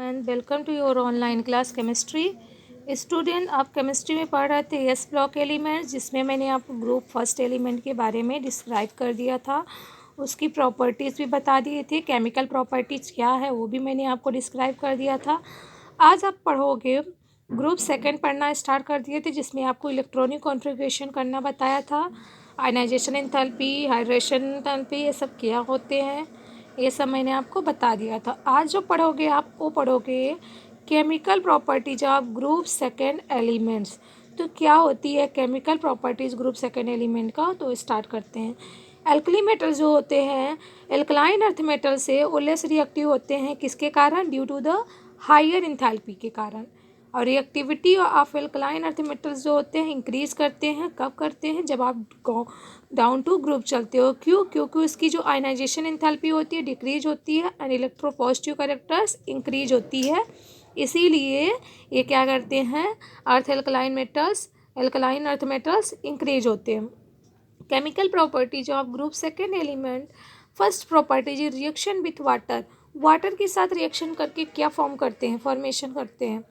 and welcome to your online class chemistry. Student, आप chemistry में पढ़ रहे थे एस ब्लॉक एलिमेंट्स, जिसमें मैंने आपको ग्रुप फर्स्ट एलिमेंट के बारे में डिस्क्राइब कर दिया था। उसकी प्रॉपर्टीज़ भी बता दिए थे, केमिकल प्रॉपर्टीज़ क्या है वो भी मैंने आपको डिस्क्राइब कर दिया था। आज आप पढ़ोगे ग्रुप सेकंड पढ़ना स्टार्ट कर दिए थे, जिसमें आपको इलेक्ट्रॉनिक कॉन्फ़िगरेशन करना बताया था। आयनाइजेशन एंथैल्पी, हाइड्रेशन एंथैल्पी, ये सब क्या होते हैं ये सब मैंने आपको बता दिया था। आज जो पढ़ोगे आप वो पढ़ोगे chemical properties of group second elements. तो क्या होती है chemical properties group second element का, तो स्टार्ट करते हैं। एल्कली मेटल जो होते हैं एल्कलाइन अर्थ मेटल से वो लेस रिएक्टिव होते हैं, किसके कारण? Due to the higher enthalpy के कारण। और reactivity of alkaline earth metals जो होते हैं इंक्रीज करते हैं, कब करते हैं? जब आप डाउन टू ग्रुप चलते हो। क्यों? क्योंकि उसकी जो आयनाइजेशन एंथैल्पी होती है डिक्रीज होती है एंड इलेक्ट्रोपॉजिटिव कैरेक्टर्स इंक्रीज होती है। इसीलिए ये क्या करते हैं, एल्कलाइन अर्थ मेटल्स इंक्रीज होते हैं। Chemical properties of group second element. First properties reaction with water. Water के साथ रिएक्शन करके क्या फॉर्म करते हैं, फॉर्मेशन करते हैं।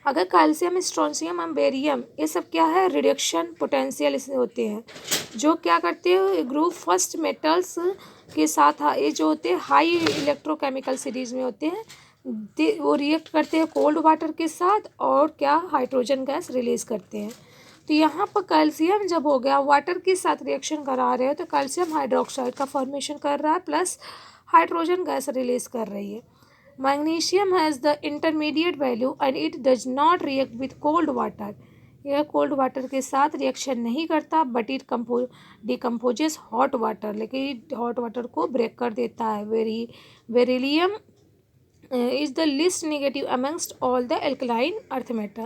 अगर कैल्शियम, स्ट्रोंशियम, बेरियम, ये सब क्या है, रिडक्शन पोटेंशियल इससे होते हैं, जो क्या करते हैं ग्रुप फर्स्ट मेटल्स के साथ ये जो होते हैं हाई इलेक्ट्रोकेमिकल सीरीज में होते हैं, वो रिएक्ट करते हैं कोल्ड वाटर के साथ और क्या हाइड्रोजन गैस रिलीज करते हैं। तो यहाँ पर कैल्शियम जब हो गया वाटर के साथ रिएक्शन करा रहे हो तो कैल्शियम हाइड्रोक्साइड का फॉर्मेशन कर रहा है प्लस हाइड्रोजन गैस रिलीज कर रही है। Magnesium has the intermediate value and it does not react with cold water. यह कोल्ड वाटर के साथ रिएक्शन नहीं करता but it decomposes hot water, लेकिन हॉट वाटर को ब्रेक कर देता है। Beryllium is the least negative amongst all the alkaline earth metal.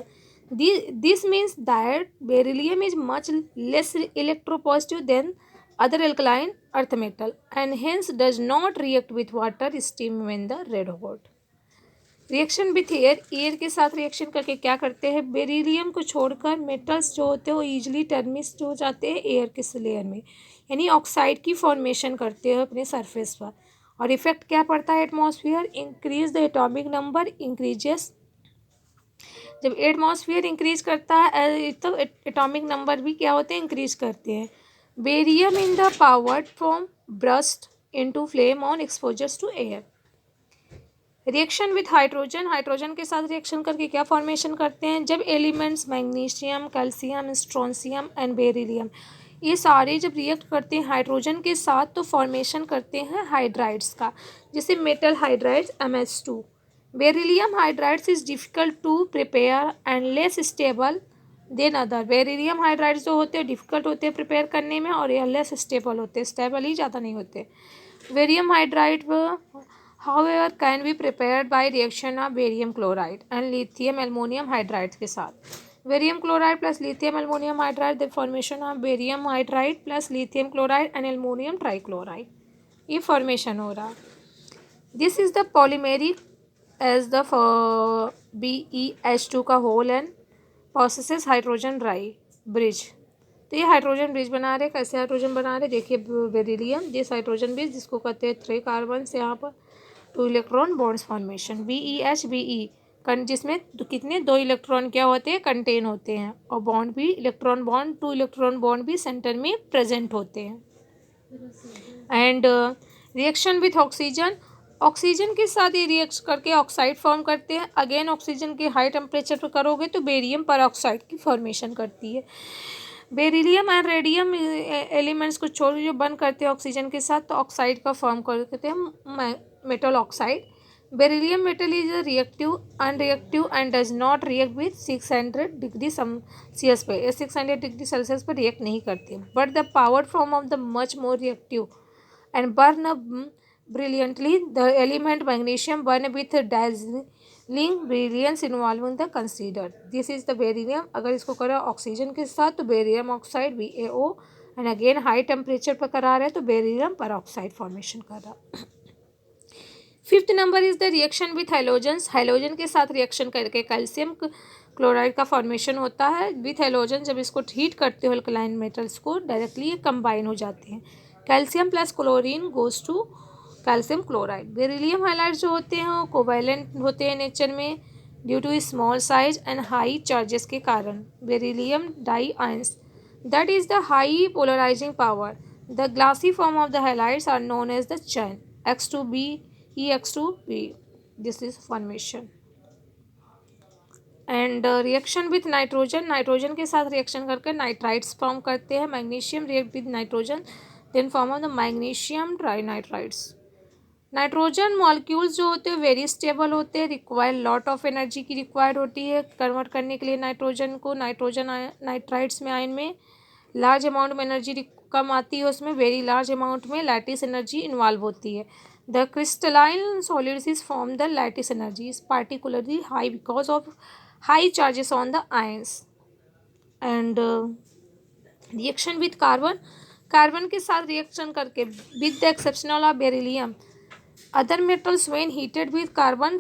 This means that beryllium is much less electropositive than other alkaline earth metal and hence does not react with water steam when the red hot. Reaction with air के साथ reaction करके क्या करते हैं, beryllium को छोड़कर metals जो होते हैं वो ईजिली टर्मिस्ट हो जाते हैं एयर के लेयर में, यानी ऑक्साइड की फॉर्मेशन करते हैं अपने सरफेस पर। और इफेक्ट क्या पड़ता है atmosphere, increase the atomic number increases. जब एटमॉस्फेयर इंक्रीज करता है तो एटॉमिक नंबर भी क्या होते हैं, इंक्रीज करते हैं। Barium in the powdered from burst into flame on exposures to air. Reaction with hydrogen, hydrogen के साथ रिएक्शन करके क्या फॉर्मेशन करते हैं, जब elements magnesium, calcium, strontium and beryllium ये सारे जब रिएक्ट करते हैं हाइड्रोजन के साथ तो फॉर्मेशन करते हैं हाइड्राइड्स का, जैसे metal hydrides MH2। Beryllium hydrides is difficult to prepare and less stable than other. Beryllium hydrides जो होते हैं डिफ़िकल्ट होते हैं प्रिपेयर करने में और यह लेस स्टेबल होते हैं, स्टेबल ही ज़्यादा नहीं होते। Barium hydride however can be prepared by reaction of barium chloride and lithium aluminum hydride के साथ। Barium chloride plus lithium aluminium hydride the formation of barium hydride plus lithium chloride and aluminium trichloride, ये formation हो रहा। This is the polymeric as the BeH2 का hole and processes hydrogen राई bridge. तो ये hydrogen bridge बना रहे, कैसे हाइड्रोजन बना रहे देखिए। बेरिलियम दिस हाइड्रोजन ब्रिज जिसको कहते हैं 3 कार्बन से यहाँ पर 2 इलेक्ट्रॉन बॉन्ड्स फॉर्मेशन BeH जिसमें कितने 2 इलेक्ट्रॉन क्या होते हैं, कंटेन होते हैं, और बॉन्ड भी इलेक्ट्रॉन बॉन्ड 2 इलेक्ट्रॉन बॉन्ड भी सेंटर में प्रेजेंट होते हैं। And reaction with oxygen, oxygen के साथ ये रिएक्ट करके ऑक्साइड फॉर्म करते हैं। अगेन ऑक्सीजन के हाई टेम्परेचर पर करोगे तो बेरियम पर ऑक्साइड की फॉर्मेशन करती है। बेरिलियम एंड रेडियम एलिमेंट्स को छोड़ जो बंद करते हैं ऑक्सीजन के साथ तो ऑक्साइड का फॉर्म करते हैं metal oxide. Beryllium metal is reactive unreactive and does not react with 600 degree Celsius पे, 600 डिग्री सेल्सियस पर रिएक्ट नहीं करती, but the power form of the much more reactive and burn brilliantly. The element magnesium burn with dazzling brilliance involving the considered. This is the beryllium. अगर इसको करें oxygen के साथ तो barium oxide BaO and again high temperature पर करा रहे तो बेरिलियम पर ऑक्साइड फॉर्मेशन कर रहा। 5th नंबर is the reaction with halogens. Halogen के साथ रिएक्शन करके कैल्शियम क्लोराइड का फॉर्मेशन होता है विथ हाइलोजन। जब इसको हीट करते हो अल्कलाइन मेटल्स को डायरेक्टली ये कंबाइन हो जाते हैं। Calcium plus chlorine goes to calcium chloride. Beryllium halide जो होते हैं वो कोवैलेंट होते हैं नेचर में due to small size and high charges के कारण। Beryllium di ions that is the high polarising power. The glassy form of the halides are known as the chain X2b EX2b। This is formation. And reaction with nitrogen, nitrogen के साथ reaction करके nitrides form करते हैं। Magnesium react with nitrogen then form of the magnesium trinitrides. Nitrogen molecules जो होते हैं very stable होते हैं, रिक्वायर लॉट ऑफ एनर्जी की रिक्वायर्ड होती है कन्वर्ट करने के लिए नाइट्रोजन को। नाइट्रोजन नाइट्राइड्स में आयन में लार्ज अमाउंट में एनर्जी कम आती है, उसमें वेरी लार्ज अमाउंट में लैटिस एनर्जी इन्वॉल्व होती है। The crystalline solids is form the lattice energy is particularly high because of high charges on the ions. And reaction with carbon, carbon के साथ रिएक्शन करके with the exception of beryllium other metals when heated with carbon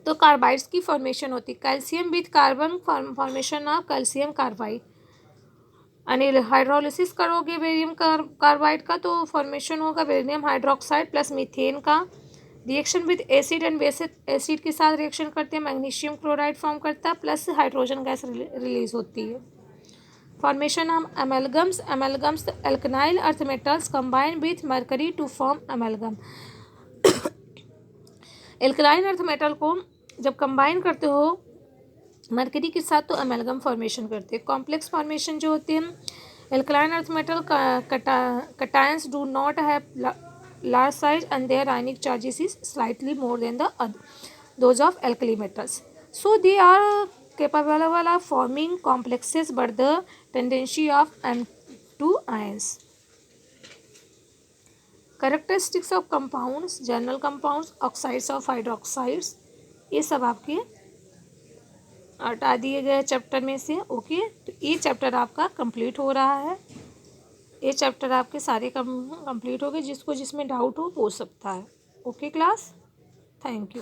तो carbides की formation होती है। Calcium with carbon formation of calcium carbide. यानी hydrolysis करोगे barium carbide का तो फॉर्मेशन होगा बेरियम हाइड्रोक्साइड प्लस मीथेन का। Reaction with acid and basic acid के साथ रिएक्शन करते हैं मैग्नीशियम क्लोराइड फॉर्म करता है प्लस हाइड्रोजन गैस रिलीज होती है। फॉर्मेशन ऑफ अमेलगम्स, अमेलगम्स एल्कनाइल earth metals combine with mercury to form amalgam. Alkaline earth metal को जब कंबाइन करते हो मरकरी के साथ तो अमेलगम फॉर्मेशन करते हैं। कॉम्प्लेक्स फॉर्मेशन जो होते हैं alkaline earth metal cations do not have large size and their ionic charges is slightly more than those of alkali metals. So they are capable of forming complexes but the tendency of M2 ions. Characteristics of compounds, general compounds, oxides of hydroxides, ये सब आपके हटा दिए गए chapter में से। Okay, तो ये चैप्टर आपका कंप्लीट हो रहा है। ये चैप्टर आपके सारे कंप्लीट हो गए। जिसको जिसमें डाउट हो पूछ सकता है। Okay class, thank you.